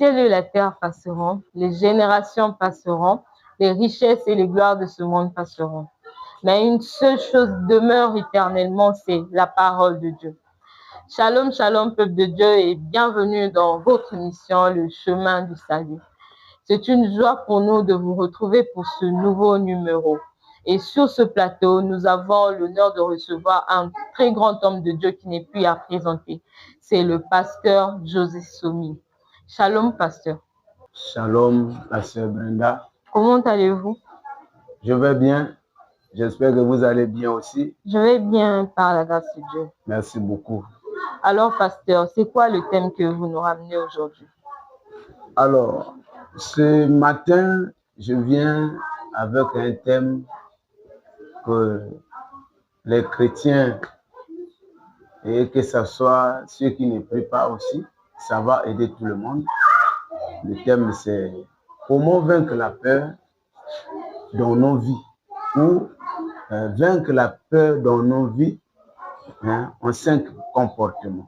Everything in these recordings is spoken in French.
ciel et la terre passeront, les générations passeront, les richesses et les gloires de ce monde passeront. Mais une seule chose demeure éternellement, c'est la parole de Dieu. Shalom, shalom, peuple de Dieu, et bienvenue dans votre mission, le chemin du salut. C'est une joie pour nous de vous retrouver pour ce nouveau numéro. Et sur ce plateau, nous avons l'honneur de recevoir un très grand homme de Dieu qui n'est plus à présenter. C'est le pasteur José Somi. Shalom, pasteur. Shalom, pasteur Brenda. Comment allez-vous? Je vais bien. J'espère que vous allez bien aussi. Je vais bien par la grâce de Dieu. Merci beaucoup. Alors, pasteur, c'est quoi le thème que vous nous ramenez aujourd'hui? Alors, ce matin, je viens avec un thème que les chrétiens, et que ce soit ceux qui ne prient pas aussi, ça va aider tout le monde. Le thème, c'est comment vaincre la peur dans nos vies, ou vaincre la peur dans nos vies en 5 comportements.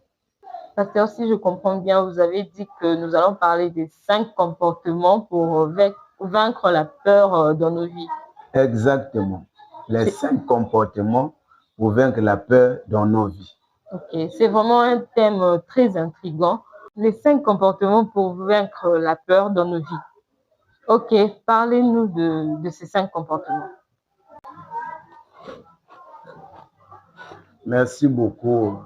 Pasteur, si je comprends bien, vous avez dit que nous allons parler des 5 comportements pour vaincre la peur dans nos vies. Exactement. Les 5 comportements pour vaincre la peur dans nos vies. Ok, c'est vraiment un thème très intriguant. Les 5 comportements pour vaincre la peur dans nos vies. Ok, parlez-nous de ces 5 comportements. Merci beaucoup,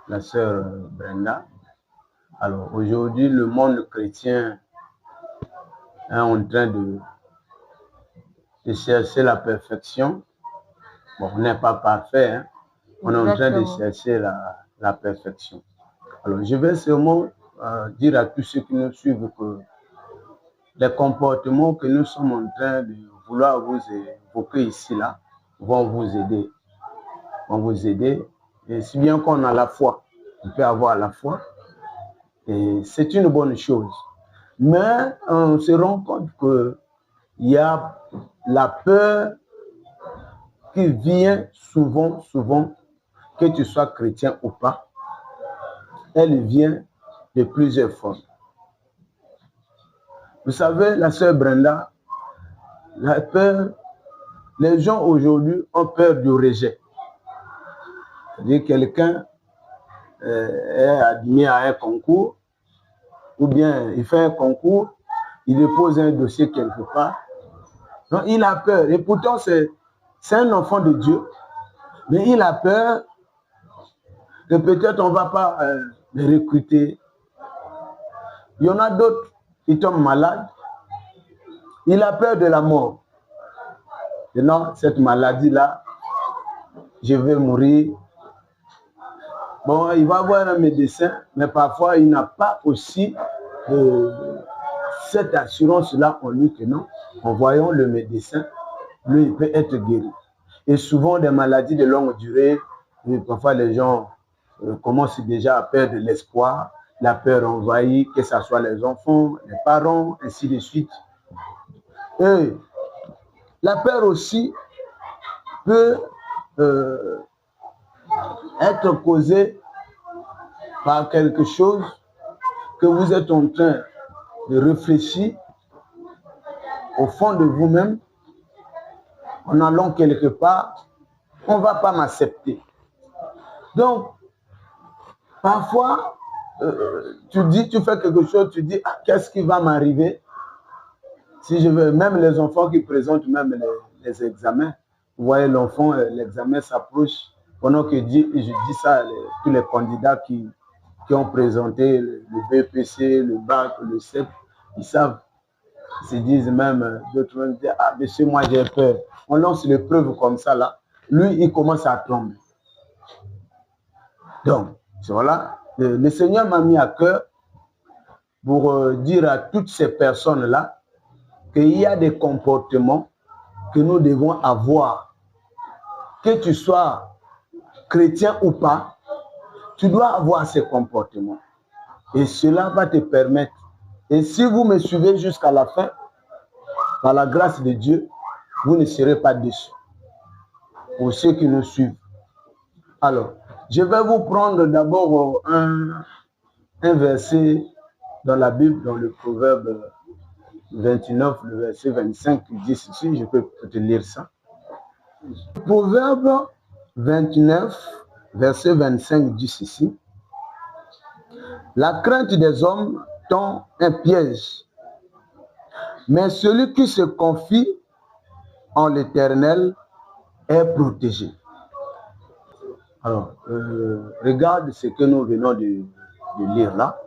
la sœur Brenda. Alors, aujourd'hui, le monde chrétien est en train de chercher la perfection. Bon, on n'est pas parfait, hein? On est en train de chercher la perfection. Alors, je vais seulement dire à tous ceux qui nous suivent que les comportements que nous sommes en train de vouloir vous évoquer ici, là, vont vous aider. Vont vous aider. Et si bien qu'on a la foi, on peut avoir la foi. Et c'est une bonne chose. Mais on se rend compte qu'il y a la peur qui vient souvent, que tu sois chrétien ou pas, elle vient de plusieurs formes. Vous savez, la sœur Brenda, la peur, les gens aujourd'hui ont peur du rejet. C'est-à-dire quelqu'un est admis à un concours, ou bien il fait un concours, il dépose un dossier quelque part. Donc il a peur. Et pourtant, c'est un enfant de Dieu, mais il a peur que peut-être on ne va pas le recruter. Il y en a d'autres qui tombent malades. Il a peur de la mort. Et non, cette maladie-là, je vais mourir. Bon, il va voir un médecin, mais parfois il n'a pas aussi cette assurance-là en lui que non, en voyant le médecin, lui, il peut être guéri. Et souvent, des maladies de longue durée, parfois les gens commencent déjà à perdre de l'espoir, la peur envahit, que ce soit les enfants, les parents, ainsi de suite. Et la peur aussi peut être causée par quelque chose que vous êtes en train de réfléchir au fond de vous-même. En allant quelque part, on ne va pas m'accepter. Donc, parfois, tu fais quelque chose, tu dis, qu'est-ce qui va m'arriver si je veux, même les enfants qui présentent même les examens, vous voyez l'enfant, l'examen s'approche, pendant que je dis ça, tous les candidats qui ont présenté le BPC, le bac, le CEP, ils savent, ils se disent même, d'autres même disent, monsieur, moi j'ai peur. On lance l'épreuve comme ça là, lui il commence à tomber. Donc, voilà, le Seigneur m'a mis à cœur pour dire à toutes ces personnes-là qu'il y a des comportements que nous devons avoir. Que tu sois chrétien ou pas, tu dois avoir ces comportements. Et cela va te permettre. Et si vous me suivez jusqu'à la fin, par la grâce de Dieu, vous ne serez pas déçus. Pour ceux qui nous suivent. Alors, je vais vous prendre d'abord un verset dans la Bible, dans le Proverbe 29, le verset 25, qui dit ceci, je peux te lire ça. Le Proverbe 29, verset 25 dit ceci. La crainte des hommes tend un piège, mais celui qui se confie en l'Éternel est protégé. Alors, regarde ce que nous venons de lire là.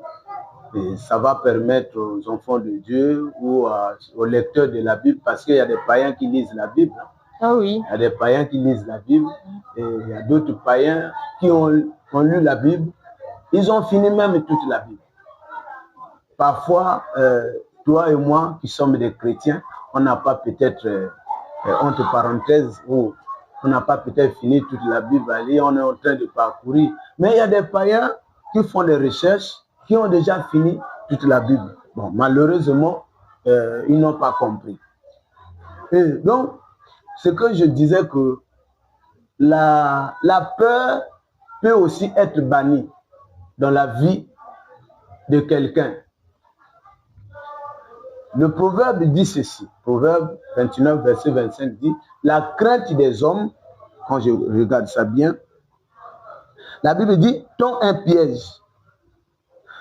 Et ça va permettre aux enfants de Dieu ou aux lecteurs de la Bible, parce qu'il y a des païens qui lisent la Bible. Ah oui. Il y a des païens qui lisent la Bible et il y a d'autres païens qui ont lu la Bible. Ils ont fini même toute la Bible. Parfois, toi et moi qui sommes des chrétiens, on n'a pas peut-être, entre parenthèses, ou on n'a pas peut-être fini toute la Bible à lire, on est en train de parcourir. Mais il y a des païens qui font des recherches, qui ont déjà fini toute la Bible. Bon, malheureusement, ils n'ont pas compris. Et donc, ce que je disais que la peur peut aussi être bannie dans la vie de quelqu'un. Le proverbe dit ceci, Proverbe 29, verset 25 dit, la crainte des hommes, quand je regarde ça bien, la Bible dit, tend un piège.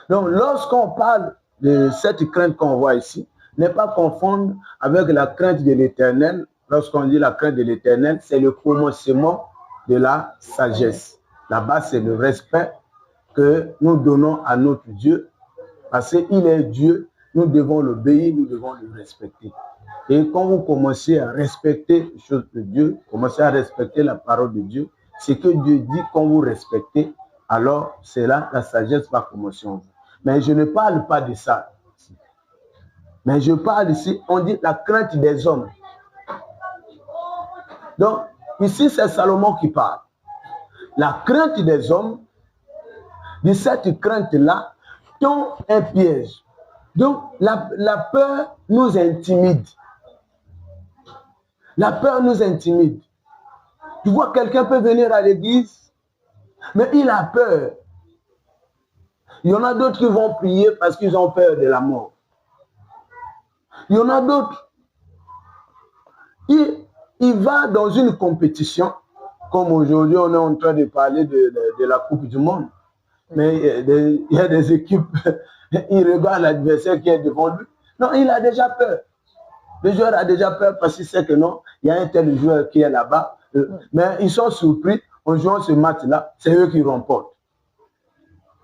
Donc, lorsqu'on parle de cette crainte qu'on voit ici, n'est pas confondre avec la crainte de l'Éternel. Lorsqu'on dit la crainte de l'Éternel, c'est le commencement de la sagesse. Là-bas, c'est le respect que nous donnons à notre Dieu, parce qu'il est Dieu, nous devons l'obéir, nous devons le respecter. Et quand vous commencez à respecter les choses de Dieu, commencez à respecter la parole de Dieu, ce que Dieu dit, quand vous respectez, alors c'est là la sagesse va commencer en vous. Mais je ne parle pas de ça. Mais je parle ici, on dit la crainte des hommes. Donc, ici, c'est Salomon qui parle. La crainte des hommes, de cette crainte-là, tend un piège. Donc, la peur nous intimide. La peur nous intimide. Tu vois, quelqu'un peut venir à l'église, mais il a peur. Il y en a d'autres qui vont prier parce qu'ils ont peur de la mort. Il y en a d'autres. Il va dans une compétition, comme aujourd'hui on est en train de parler de la Coupe du Monde. Mais il y a des équipes, il regarde l'adversaire qui est devant lui. Non, il a déjà peur. Le joueur a déjà peur parce qu'il sait que non, il y a un tel joueur qui est là-bas. Mais ils sont surpris, en jouant ce match-là, c'est eux qui remportent.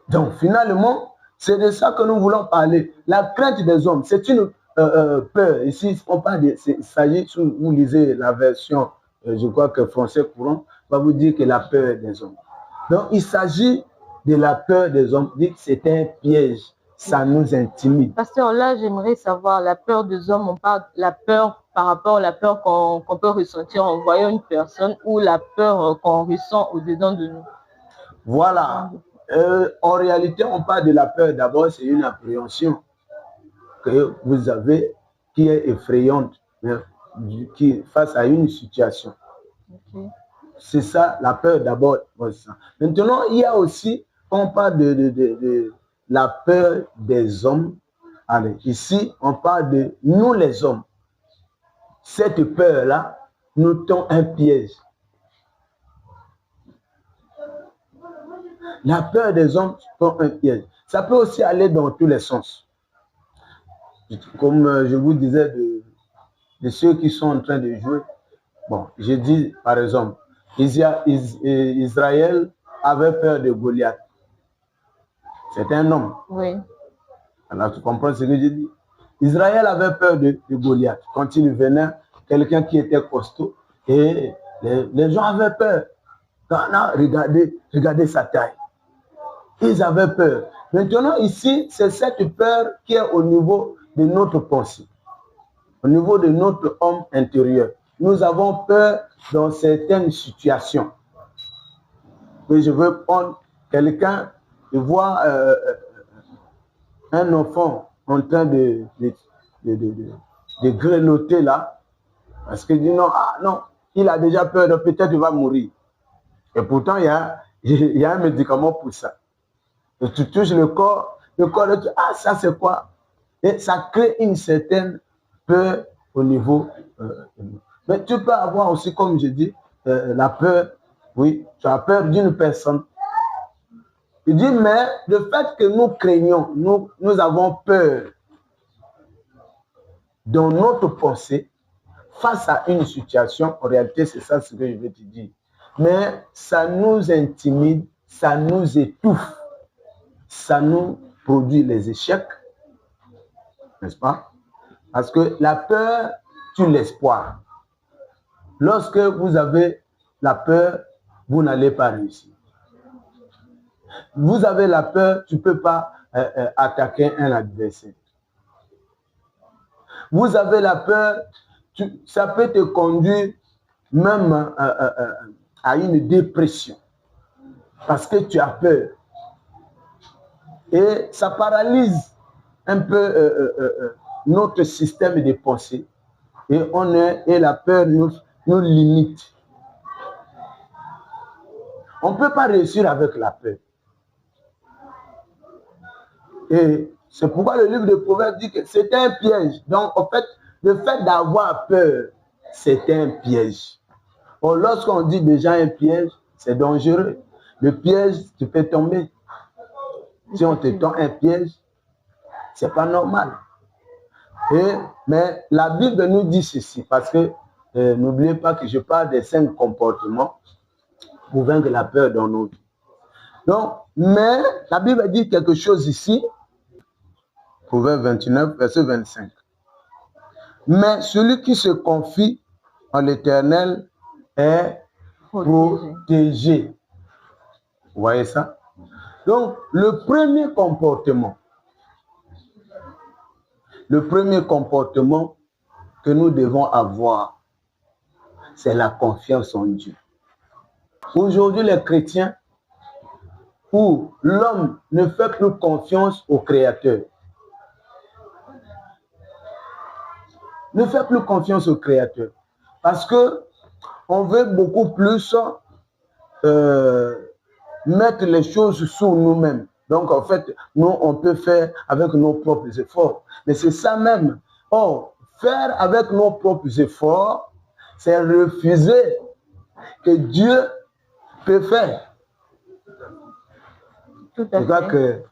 Donc finalement, c'est de ça que nous voulons parler. La crainte des hommes, c'est une peur. Ici, on parle de, il s'agit, si vous lisez la version, je crois que français courant, va vous dire que la peur des hommes. Donc il s'agit de la peur des hommes, dit que c'est un piège, ça nous intimide. Pasteur, là, j'aimerais savoir, la peur des hommes, on parle de la peur par rapport à la peur qu'on peut ressentir en voyant une personne ou la peur qu'on ressent au-dedans de nous. Voilà. En réalité, on parle de la peur. D'abord, c'est une appréhension que vous avez qui est effrayante, qui face à une situation. Okay. C'est ça, la peur d'abord. Maintenant, il y a aussi, on parle de la peur des hommes. Allez, ici, on parle de nous les hommes. Cette peur-là nous tend un piège. La peur des hommes tend un piège. Ça peut aussi aller dans tous les sens. Comme je vous disais de ceux qui sont en train de jouer. Bon, je dis par exemple, Israël avait peur de Goliath. C'est un homme. Oui. Alors tu comprends ce que je dis? Israël avait peur de Goliath. Quand il venait, quelqu'un qui était costaud, et les gens avaient peur. Regardez sa taille. Ils avaient peur. Maintenant, ici, c'est cette peur qui est au niveau de notre pensée, au niveau de notre homme intérieur. Nous avons peur dans certaines situations. Et je veux prendre quelqu'un et voir un enfant en train de grelotter là, parce qu'il dit non, non, il a déjà peur, peut-être il va mourir. Et pourtant, il y a un médicament pour ça. Et tu touches le corps, le corps de Dieu. Ah, ça c'est quoi? Et ça crée une certaine peur au niveau de nous. Mais tu peux avoir aussi, comme je dis, la peur, oui, tu as peur d'une personne. Il dit, mais le fait que nous craignons, nous avons peur dans notre pensée, face à une situation, en réalité, c'est ça ce que je veux te dire. Mais ça nous intimide, ça nous étouffe, ça nous produit les échecs, n'est-ce pas? Parce que la peur tue l'espoir. Lorsque vous avez la peur, vous n'allez pas réussir. Vous avez la peur, tu ne peux pas attaquer un adversaire. Vous avez la peur, ça peut te conduire même à une dépression parce que tu as peur. Et ça paralyse un peu notre système de pensée. Et la peur nous limite. On ne peut pas réussir avec la peur. Et c'est pourquoi le livre de Proverbes dit que c'est un piège. Donc, en fait, le fait d'avoir peur, c'est un piège. Or, lorsqu'on dit déjà un piège, c'est dangereux. Le piège, tu peux tomber. Si on te tend un piège, c'est pas normal. Mais la Bible nous dit ceci, parce que n'oubliez pas que je parle des 5 comportements pour vaincre la peur dans nos vies. Donc, mais la Bible dit quelque chose ici, Proverbe 29, verset 25. Mais celui qui se confie en l'Éternel est protégé. Vous voyez ça? Donc, le premier comportement que nous devons avoir, c'est la confiance en Dieu. Aujourd'hui, les chrétiens, où l'homme ne fait plus confiance au Créateur. Ne fait plus confiance au Créateur. Parce que on veut beaucoup plus mettre les choses sur nous-mêmes. Donc, en fait, nous, on peut faire avec nos propres efforts. Mais c'est ça même. Or, faire avec nos propres efforts, c'est refuser que Dieu peut faire. Tout à fait. Je crois que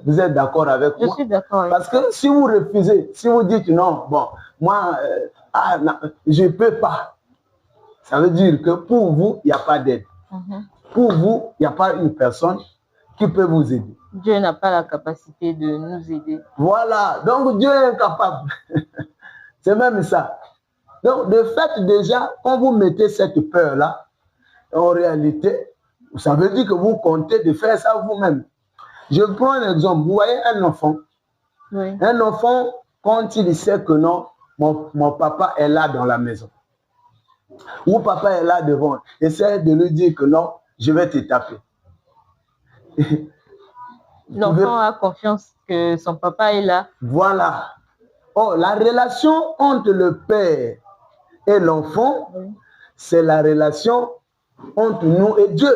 vous êtes d'accord avec moi? Je suis d'accord. Parce que si vous refusez, si vous dites non, bon, moi, je ne peux pas, ça veut dire que pour vous, il n'y a pas d'aide. Pour vous, il n'y a pas une personne qui peut vous aider. Dieu n'a pas la capacité de nous aider. Voilà, donc Dieu est incapable. C'est même ça. Donc, de fait, déjà, quand vous mettez cette peur-là, en réalité, ça veut dire que vous comptez de faire ça vous-même. Je prends un exemple. Vous voyez un enfant. Oui. Un enfant, quand il sait que non, mon papa est là dans la maison. Ou papa est là devant. Essaie de lui dire que non, je vais te taper. L'enfant a confiance que son papa est là. Voilà. Oh, la relation entre le père et l'enfant, oui, c'est la relation entre nous et Dieu.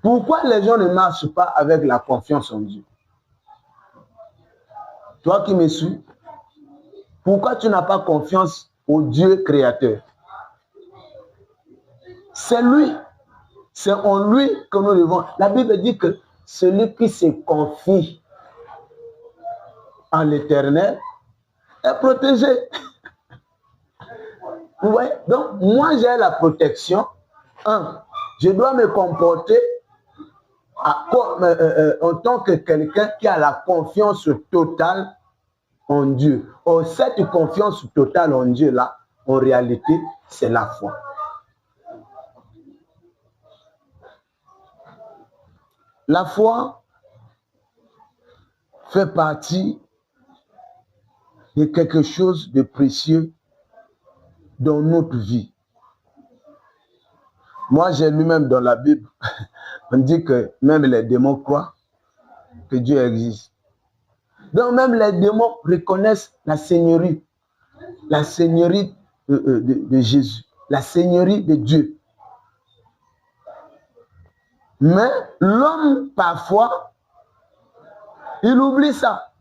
Pourquoi les gens ne marchent pas avec la confiance en Dieu? Toi qui me suis, pourquoi tu n'as pas confiance au Dieu créateur? C'est lui. C'est en lui que nous devons. La Bible dit que celui qui se confie en l'Éternel est protégé. Vous voyez? Donc, moi, j'ai la protection. Je dois me comporter en tant que quelqu'un qui a la confiance totale en Dieu. Or, cette confiance totale en Dieu-là, en réalité, c'est la foi. La foi fait partie de quelque chose de précieux dans notre vie. Moi, j'ai lu même dans la Bible, on dit que même les démons croient que Dieu existe. Donc même les démons reconnaissent la seigneurie de Jésus, la seigneurie de Dieu. Mais l'homme, parfois, il oublie ça.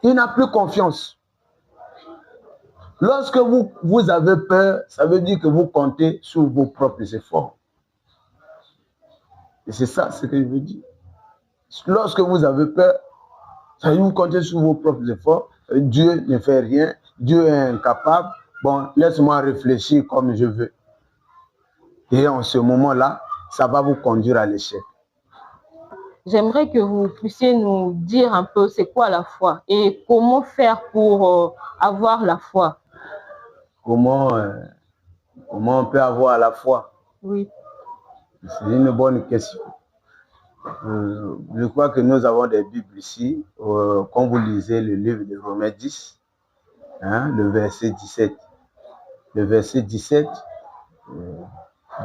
Il n'a plus confiance. Lorsque vous avez peur, ça veut dire que vous comptez sur vos propres efforts. Et c'est ça ce que je veux dire. Lorsque vous avez peur, ça veut dire que vous comptez sur vos propres efforts. Dieu ne fait rien. Dieu est incapable. Bon, laisse-moi réfléchir comme je veux. Et en ce moment-là, ça va vous conduire à l'échec. J'aimerais que vous puissiez nous dire un peu c'est quoi la foi et comment faire pour avoir la foi. Comment on peut avoir la foi? Oui. C'est une bonne question. Je crois que nous avons des Bibles ici. Quand vous lisez le livre de Romains 10, hein, le verset 17. Le verset 17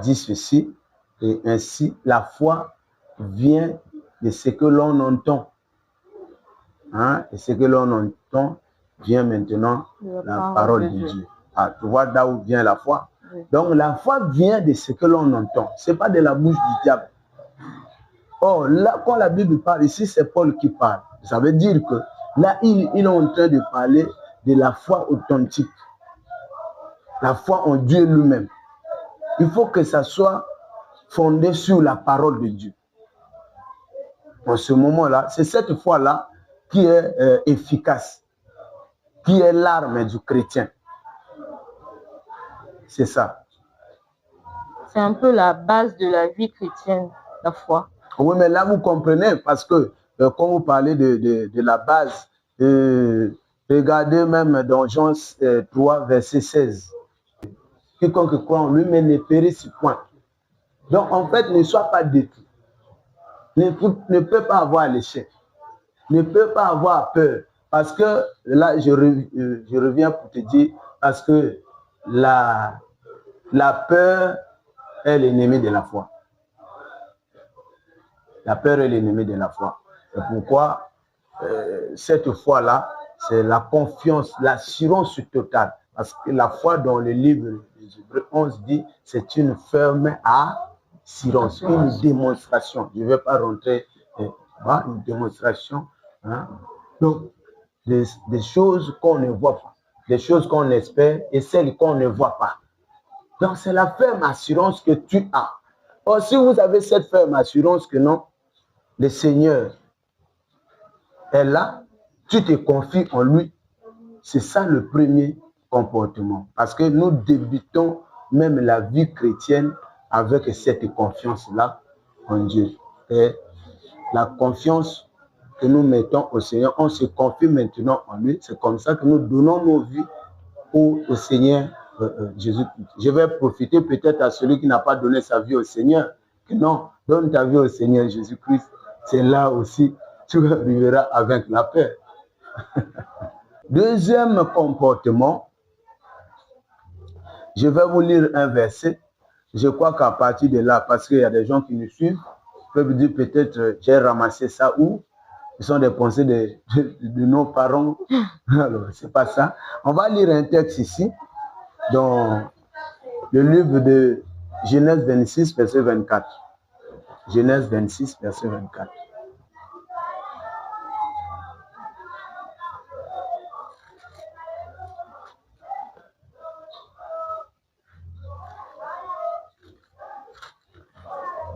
dit ceci, et ainsi la foi vient de ce que l'on entend. Hein, et ce que l'on entend vient maintenant la parole de Dieu. Ah, tu vois là où vient la foi? Oui. Donc la foi vient de ce que l'on entend. Ce n'est pas de la bouche du diable. Or, là, quand la Bible parle, ici c'est Paul qui parle. Ça veut dire que là, il est en train de parler de la foi authentique. La foi en Dieu lui-même. Il faut que ça soit fondé sur la parole de Dieu. En ce moment-là, c'est cette foi-là qui est efficace, qui est l'arme du chrétien. C'est ça. C'est un peu la base de la vie chrétienne, la foi. Oui, mais là, vous comprenez, parce que quand vous parlez de la base, regardez même dans Jean 3, verset 16. Quiconque croit en lui, mais ne périsse point. Donc, en fait, ne sois pas détruit. Ne peut pas avoir l'échec. Ne peut pas avoir peur. Parce que, là, je reviens pour te dire, parce que la peur est l'ennemi de la foi. La peur est l'ennemi de la foi. C'est pourquoi cette foi-là, c'est la confiance, l'assurance totale. Parce que la foi dans le livre des Hébreux 11 dit, c'est une ferme assurance, une démonstration. Je ne vais pas rentrer dans une démonstration. Hein? Donc, des choses qu'on ne voit pas, des choses qu'on espère et celles qu'on ne voit pas. Donc, c'est la ferme assurance que tu as. Or, si vous avez cette ferme assurance que non, le Seigneur est là, tu te confies en lui. C'est ça le premier comportement. Parce que nous débutons même la vie chrétienne avec cette confiance-là en Dieu. Et la confiance que nous mettons au Seigneur, on se confie maintenant en lui. C'est comme ça que nous donnons nos vies au Seigneur Jésus-Christ. Je vais profiter peut-être à celui qui n'a pas donné sa vie au Seigneur. Que non, donne ta vie au Seigneur Jésus-Christ. C'est là aussi tu arriveras avec la paix. Deuxième comportement, je vais vous lire un verset. Je crois qu'à partir de là, parce qu'il y a des gens qui nous suivent, peuvent dire peut-être j'ai ramassé ça où ce sont des pensées de nos parents. Alors, c'est pas ça. On va lire un texte ici, dans le livre de Genèse 26, verset 24. Genèse 26, verset 24.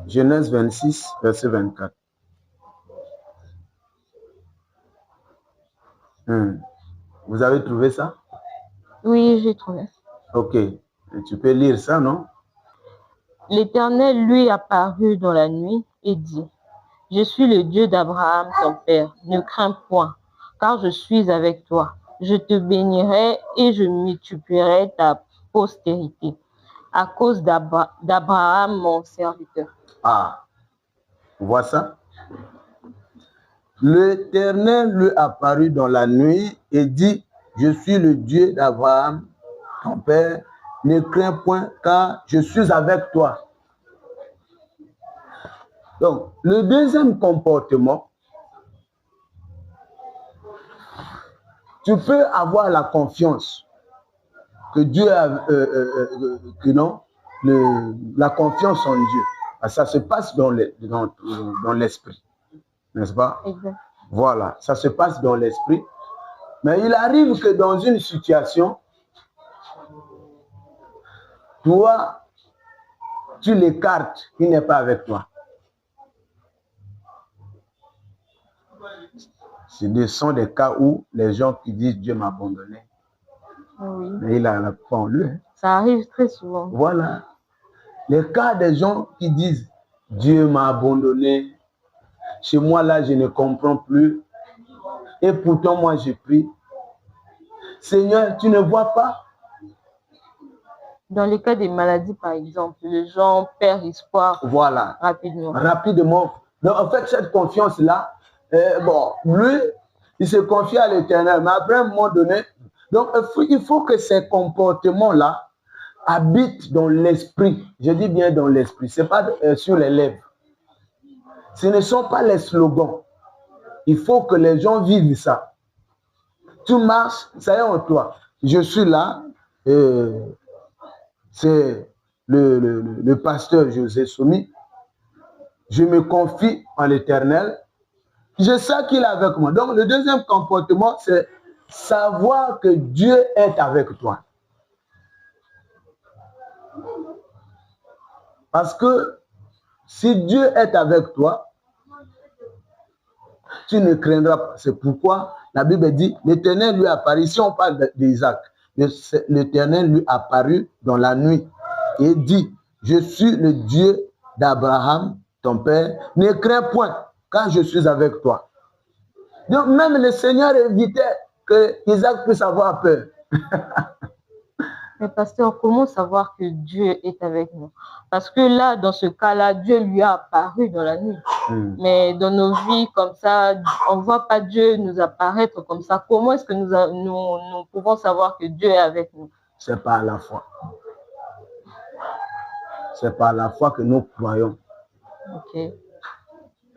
Genèse 26, verset 24. Vous avez trouvé ça? Oui, j'ai trouvé. Ok. Et tu peux lire ça, non? L'Éternel lui apparut dans la nuit et dit, « Je suis le Dieu d'Abraham, ton père. Ne crains point, car je suis avec toi. Je te bénirai et je multiplierai ta postérité à cause d'Abraham, mon serviteur. » Ah, on voit ça? L'Éternel lui apparut dans la nuit et dit, « Je suis le Dieu d'Abraham, ton père. Ne crains point, car je suis avec toi. » Donc, le deuxième comportement, tu peux avoir la confiance que Dieu a, la confiance en Dieu. Ça se passe dans l'esprit, n'est-ce pas? Exact. Voilà, ça se passe dans l'esprit. Mais il arrive que dans une situation, toi, tu l'écartes, il n'est pas avec toi. Ce sont des cas où les gens qui disent Dieu m'a abandonné. Oui. Mais il n'a pas en lui. Ça arrive très souvent. Voilà. Les cas des gens qui disent Dieu m'a abandonné. Chez moi, là, je ne comprends plus. Et pourtant, moi, je prie. Seigneur, tu ne vois pas? Dans les cas des maladies, par exemple, les gens perdent espoir. Voilà. Rapidement. Rapidement. Donc, en fait, cette confiance-là, bon, lui, il se confie à l'Éternel. Mais après un moment donné, donc, il faut que ces comportements-là habitent dans l'esprit. Je dis bien dans l'esprit. Ce n'est pas sur les lèvres. Ce ne sont pas les slogans. Il faut que les gens vivent ça. Tu marches, ça y est en toi. Je suis là. C'est le pasteur José Soumi. Je me confie en l'Éternel. Je sais qu'il est avec moi. Donc, le deuxième comportement, c'est savoir que Dieu est avec toi. Parce que si Dieu est avec toi, tu ne craindras pas. C'est pourquoi la Bible dit, l'Éternel lui apparut. Si on parle d'Isaac, l'Éternel lui apparut dans la nuit et dit, je suis le Dieu d'Abraham, ton père. Ne crains point, car je suis avec toi. Donc même le Seigneur évitait que Isaac puisse avoir peur. Mais pasteur, comment savoir que Dieu est avec nous? Parce que là, dans ce cas-là, Dieu lui a apparu dans la nuit. Mais dans nos vies comme ça, on ne voit pas Dieu nous apparaître comme ça. Comment est-ce que nous pouvons savoir que Dieu est avec nous? C'est par la foi. C'est par la foi que nous croyons. Ok.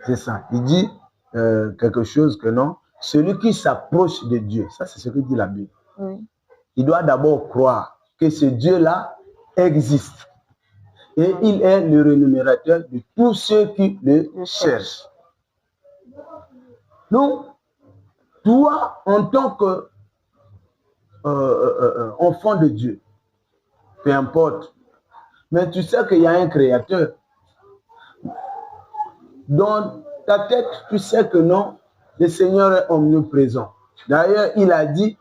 C'est ça. Il dit quelque chose que non. Celui qui s'approche de Dieu, ça c'est ce que dit la Bible. Oui. Il doit d'abord croire que ce Dieu-là existe. Et il est le rémunérateur de tous ceux qui le cherchent. Donc, toi, en tant que enfant de Dieu, peu importe, mais tu sais qu'il y a un créateur. Dans ta tête, tu sais que non, le Seigneur est omniprésent. D'ailleurs, il a dit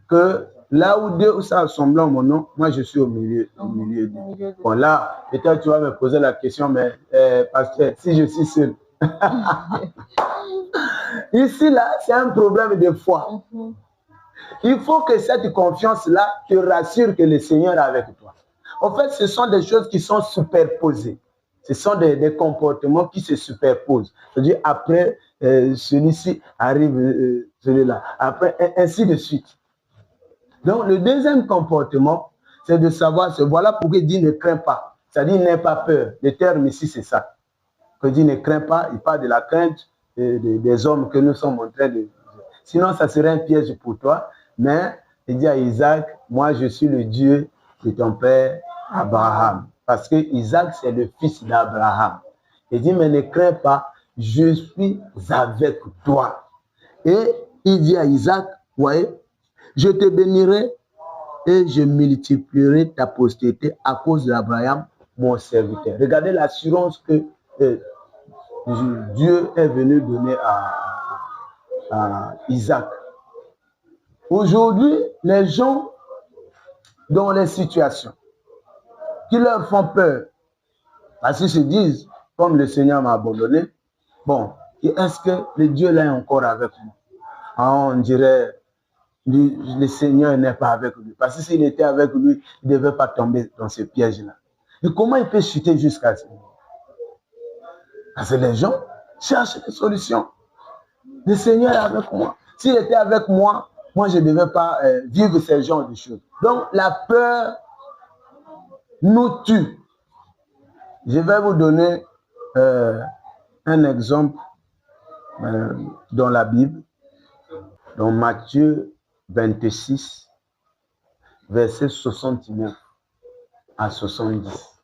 que là où deux s'assemblent en mon nom, moi je suis au milieu d'eux. Bon là, peut-être tu vas me poser la question, mais pasteur, si je suis seul. Ici, là, c'est un problème de foi. Il faut que cette confiance-là te rassure que le Seigneur est avec toi. En fait, ce sont des choses qui sont superposées. Ce sont des comportements qui se superposent. C'est-à-dire, après, celui-ci arrive celui-là. Après, ainsi de suite. Donc, le deuxième comportement, c'est de savoir, voilà pourquoi il dit ne crains pas. C'est-à-dire, n'aie pas peur. Le terme ici, c'est ça. Quand il dit ne crains pas, il parle de la crainte des hommes que nous sommes en train de... Sinon, ça serait un piège pour toi. Mais il dit à Isaac, moi, je suis le Dieu de ton père Abraham. Parce que Isaac, c'est le fils d'Abraham. Il dit, mais ne crains pas, je suis avec toi. Et il dit à Isaac, voyez, je te bénirai et je multiplierai ta postérité à cause d'Abraham, mon serviteur. Regardez l'assurance que Dieu est venu donner à Isaac. Aujourd'hui, les gens dans les situations qui leur font peur, parce qu'ils se disent, comme le Seigneur m'a abandonné, bon, est-ce que le Dieu là est encore avec moi? On dirait, le Seigneur n'est pas avec lui. Parce que s'il était avec lui, il ne devait pas tomber dans ce piège-là. Et comment il peut chuter jusqu'à ce moment? Parce que les gens cherchent des solutions. Le Seigneur est avec moi. S'il était avec moi, moi, je ne devais pas vivre ce genre de choses. Donc, la peur nous tue. Je vais vous donner un exemple dans la Bible, dans Matthieu 26, verset 69 à 70.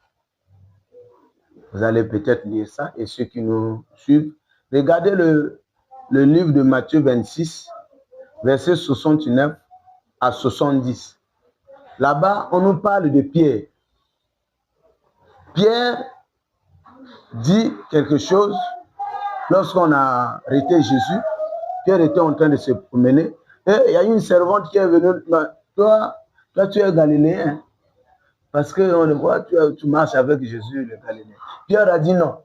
Vous allez peut-être lire ça et ceux qui nous suivent, regardez le livre de Matthieu 26, versets 69 à 70. Là-bas, on nous parle de Pierre. Pierre dit quelque chose lorsqu'on a arrêté Jésus. Pierre était en train de se promener et il y a une servante qui est venue. Toi, tu es galiléen. Parce qu'on le voit, tu marches avec Jésus, le Galiléen. Pierre a dit non.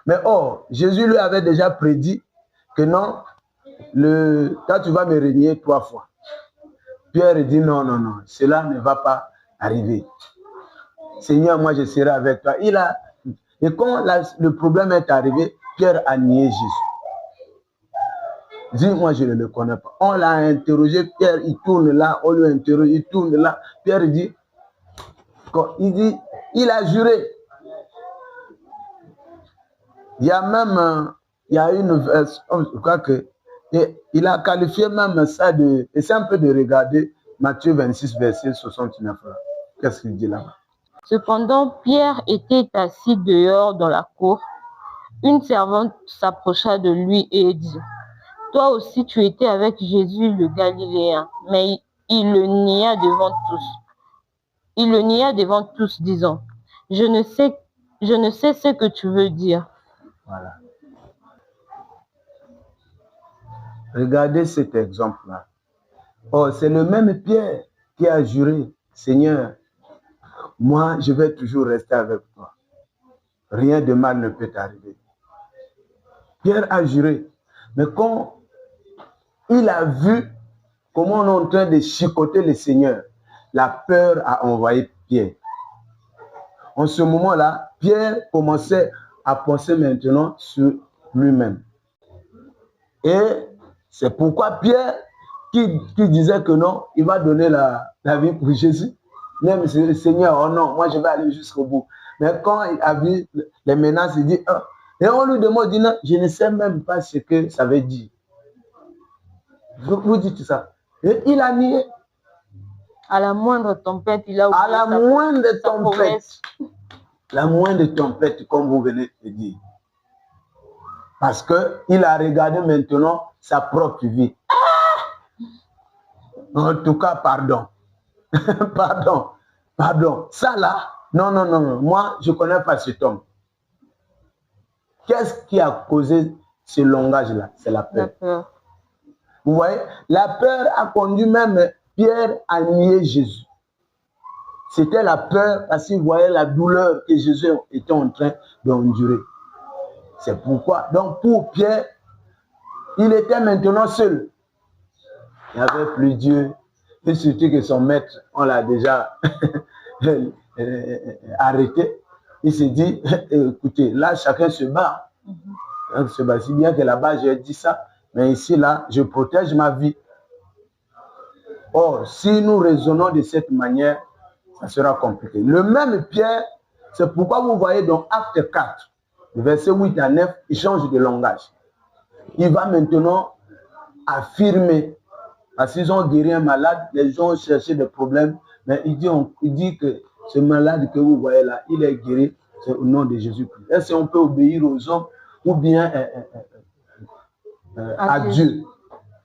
Mais Jésus lui avait déjà prédit que non, toi tu vas me régner 3 fois. Pierre dit non, cela ne va pas arriver. Seigneur, moi je serai avec toi. Et quand le problème est arrivé, Pierre a nié Jésus. Dit, moi je ne le connais pas. On l'a interrogé, Pierre, il tourne là, on lui interroge, il tourne là. Pierre dit, il a juré. Il y a même, une version, je crois que, il a qualifié même ça de, et c'est un peu de regarder Matthieu 26, verset 69. Qu'est-ce qu'il dit là-bas? Cependant, Pierre était assis dehors dans la cour. Une servante s'approcha de lui et dit, « Toi aussi tu étais avec Jésus le Galiléen. » Mais il le nia devant tous. Il le nia devant tous, disant, « Je ne sais ce que tu veux dire. » Voilà. Regardez cet exemple-là. C'est le même Pierre qui a juré, « Seigneur, moi, je vais toujours rester avec toi. Rien de mal ne peut t'arriver. » Pierre a juré. Mais quand il a vu comment on est en train de chicoter le Seigneur, la peur a envahi Pierre. En ce moment-là, Pierre commençait à penser maintenant sur lui-même. Et c'est pourquoi Pierre, qui disait que non, il va donner la vie pour Jésus, même le Seigneur, oh non, moi je vais aller jusqu'au bout. Mais quand il a vu les menaces, il dit, et on lui demande, il dit, non, je ne sais même pas ce que ça veut dire. Vous dites ça. Et il a nié. À la moindre tempête, il a oublié à la moindre tempête. La moindre tempête, comme vous venez de dire. Parce qu'il a regardé maintenant sa propre vie. En tout cas, pardon. Pardon. Ça là, non. Moi, je ne connais pas cet homme. Qu'est-ce qui a causé ce langage-là? C'est la peur. Vous voyez, la peur a conduit même Pierre à nier Jésus. C'était la peur parce qu'il voyait la douleur que Jésus était en train d'endurer. C'est pourquoi, donc pour Pierre, il était maintenant seul. Il n'y avait plus Dieu. Et surtout que son maître, on l'a déjà arrêté. Il s'est dit, écoutez, là, chacun se bat. Se bat. Si bien que là-bas, j'ai dit ça, mais ici, là, je protège ma vie. Or, si nous raisonnons de cette manière, ça sera compliqué. Le même Pierre, c'est pourquoi vous voyez dans Acte 4, versets 8 à 9, il change de langage. Il va maintenant affirmer, parce qu'ils ont guéri un malade, les gens ont cherché des problèmes, mais il dit que ce malade que vous voyez là, il est guéri, c'est au nom de Jésus-Christ. Est-ce qu'on peut obéir aux hommes ou bien à Dieu?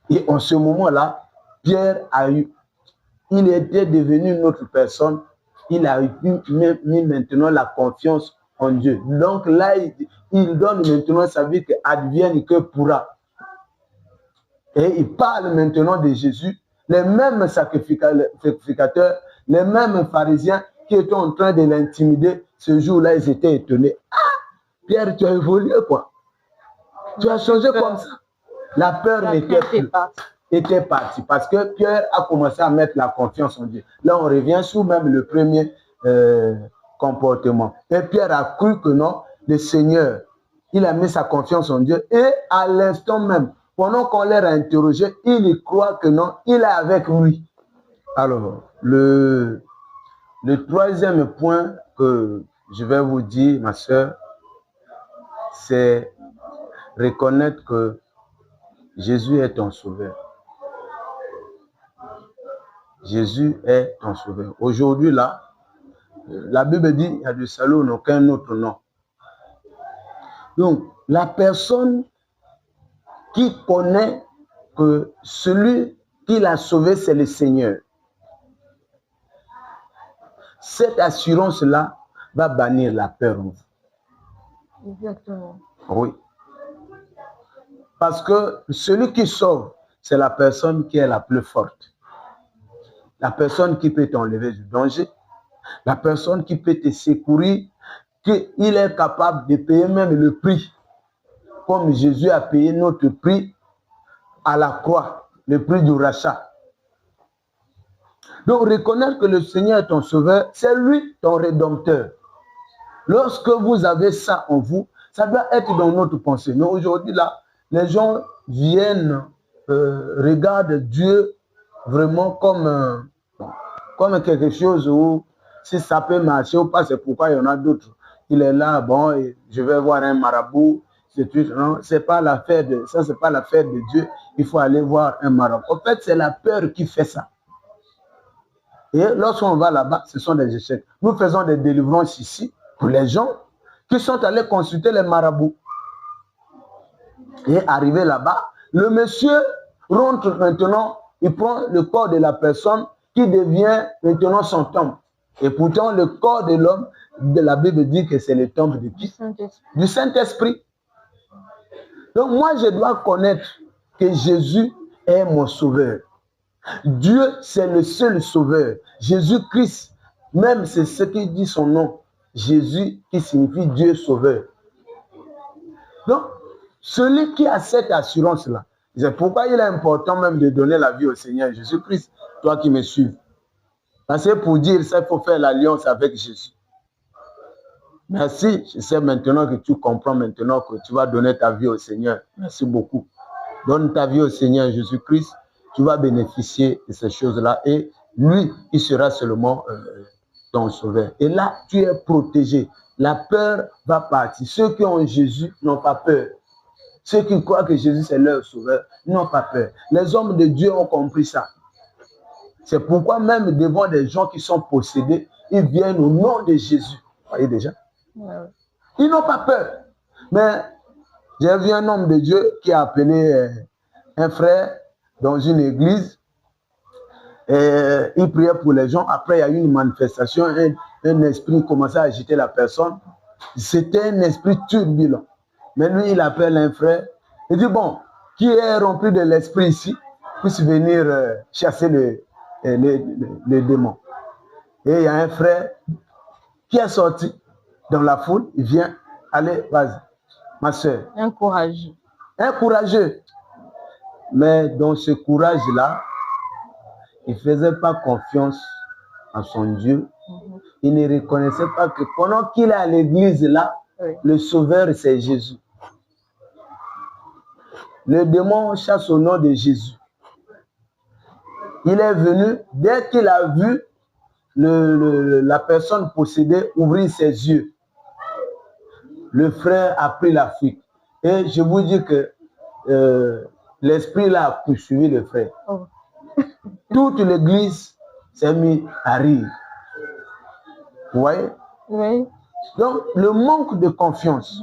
Et en ce moment-là, Pierre il était devenu une autre personne. Il a mis maintenant la confiance en Dieu. Donc là, il donne maintenant sa vie que advienne que pourra. Et il parle maintenant de Jésus. Les mêmes sacrificateurs, les mêmes pharisiens qui étaient en train de l'intimider, ce jour-là, ils étaient étonnés. Ah, Pierre, tu as évolué quoi? Tu as changé comme ça. La peur était partie parce que Pierre a commencé à mettre la confiance en Dieu. Là, on revient sur même le premier comportement. Et Pierre a cru que non, le Seigneur, il a mis sa confiance en Dieu. Et à l'instant même, pendant qu'on l'a interrogé, il croit que non, il est avec lui. Alors, le troisième point que je vais vous dire, ma soeur, c'est reconnaître que Jésus est ton sauveur. Jésus est ton sauveur. Aujourd'hui, là, la Bible dit qu'il y a du salut en aucun autre nom. Donc, la personne qui connaît que celui qui l'a sauvé, c'est le Seigneur. Cette assurance-là va bannir la peur en vous. Exactement. Oui. Parce que celui qui sauve, c'est la personne qui est la plus forte. La personne qui peut t'enlever du danger. La personne qui peut te secourir, qu'il est capable de payer même le prix. Comme Jésus a payé notre prix à la croix, le prix du rachat. Donc, reconnaître que le Seigneur est ton sauveur, c'est lui ton rédempteur. Lorsque vous avez ça en vous, ça doit être dans notre pensée. Mais aujourd'hui, là, les gens viennent, regardent Dieu vraiment comme quelque chose où si ça peut marcher ou pas, c'est pourquoi il y en a d'autres. Il est là, bon, et je vais voir un marabout. Non, c'est pas l'affaire de ça, c'est pas l'affaire de Dieu. Il faut aller voir un marabout. En fait, c'est la peur qui fait ça. Et lorsqu'on va là-bas, ce sont des échecs. Nous faisons des délivrances ici pour les gens qui sont allés consulter les marabouts. Et arrivé là-bas, le monsieur rentre maintenant, il prend le corps de la personne qui devient maintenant son temple. Et pourtant, le corps de l'homme, de la Bible dit que c'est le temple de qui? Du Saint-Esprit. Donc moi, je dois connaître que Jésus est mon sauveur. Dieu, c'est le seul sauveur. Jésus-Christ, même c'est ce qui dit son nom. Jésus qui signifie Dieu sauveur. Donc, celui qui a cette assurance-là, c'est pourquoi il est important même de donner la vie au Seigneur Jésus-Christ, toi qui me suis. Parce que pour dire ça, il faut faire l'alliance avec Jésus. Merci, je sais maintenant que tu comprends maintenant que tu vas donner ta vie au Seigneur. Merci beaucoup. Donne ta vie au Seigneur Jésus-Christ, tu vas bénéficier de ces choses-là et lui, il sera seulement ton sauveur. Et là, tu es protégé. La peur va partir. Ceux qui ont Jésus n'ont pas peur. Ceux qui croient que Jésus c'est leur sauveur n'ont pas peur. Les hommes de Dieu ont compris ça. C'est pourquoi même devant des gens qui sont possédés, ils viennent au nom de Jésus. Vous voyez déjà? Ils n'ont pas peur. Mais j'ai vu un homme de Dieu qui a appelé un frère dans une église. Et il priait pour les gens. Après, il y a eu une manifestation. Un esprit commençait à agiter la personne. C'était un esprit turbulent. Mais lui, il appelle un frère. Il dit, bon, qui est rempli de l'esprit ici, puisse venir chasser les démons. Et il y a un frère qui est sorti dans la foule. Il vient, allez, vas-y, ma soeur. Un courageux. Un courageux. Mais dans ce courage-là, il ne faisait pas confiance en son Dieu. Il ne reconnaissait pas que pendant qu'il est à l'église là, le sauveur c'est Jésus. Le démon chasse au nom de Jésus. Il est venu, dès qu'il a vu la personne possédée ouvrir ses yeux, le frère a pris la fuite. Et je vous dis que l'esprit là a poursuivi le frère. Oh. Toute l'église s'est mise à rire. Vous voyez? Oui. Donc, le manque de confiance.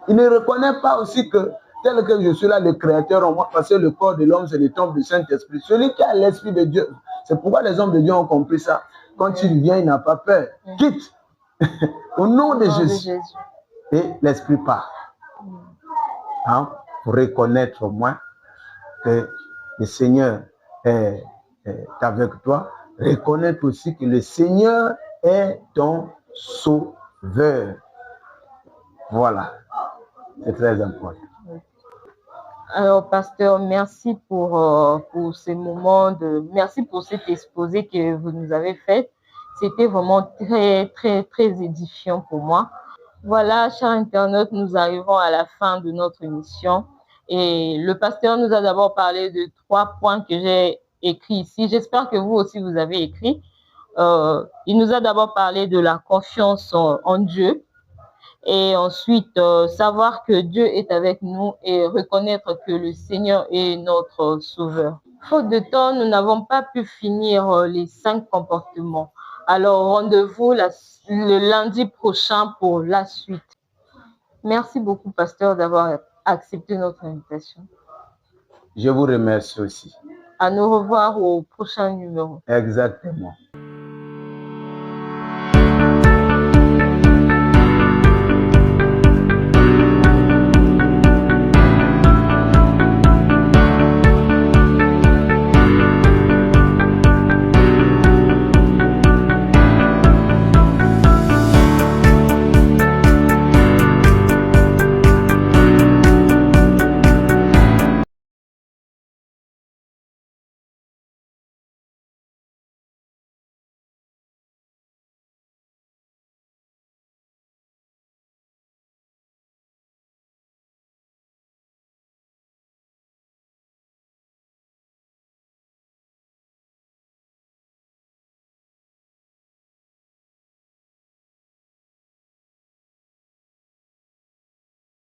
Il ne reconnaît pas aussi que tel que je suis là, le Créateur en moi, parce que le corps de l'homme, c'est le temple du Saint-Esprit. Celui qui a l'Esprit de Dieu, c'est pourquoi les hommes de Dieu ont compris ça. Quand il vient, il n'a pas peur. Quitte au nom de Jésus. Et l'Esprit part. Hein? Pour reconnaître au moins que le Seigneur est avec toi. Reconnaître aussi que le Seigneur est ton sauveur. Voilà. C'est très important. Alors, pasteur, merci pour ces moments merci pour cet exposé que vous nous avez fait. C'était vraiment très, très, très édifiant pour moi. Voilà, chers internautes, nous arrivons à la fin de notre émission. Et le pasteur nous a d'abord parlé de 3 points que j'ai écrits ici. J'espère que vous aussi, vous avez écrit. Il nous a d'abord parlé de la confiance en Dieu. Et ensuite, savoir que Dieu est avec nous et reconnaître que le Seigneur est notre sauveur. Faute de temps, nous n'avons pas pu finir les 5 comportements. Alors, rendez-vous le lundi prochain pour la suite. Merci beaucoup, pasteur, d'avoir accepté notre invitation. Je vous remercie aussi. À nous revoir au prochain numéro. Exactement.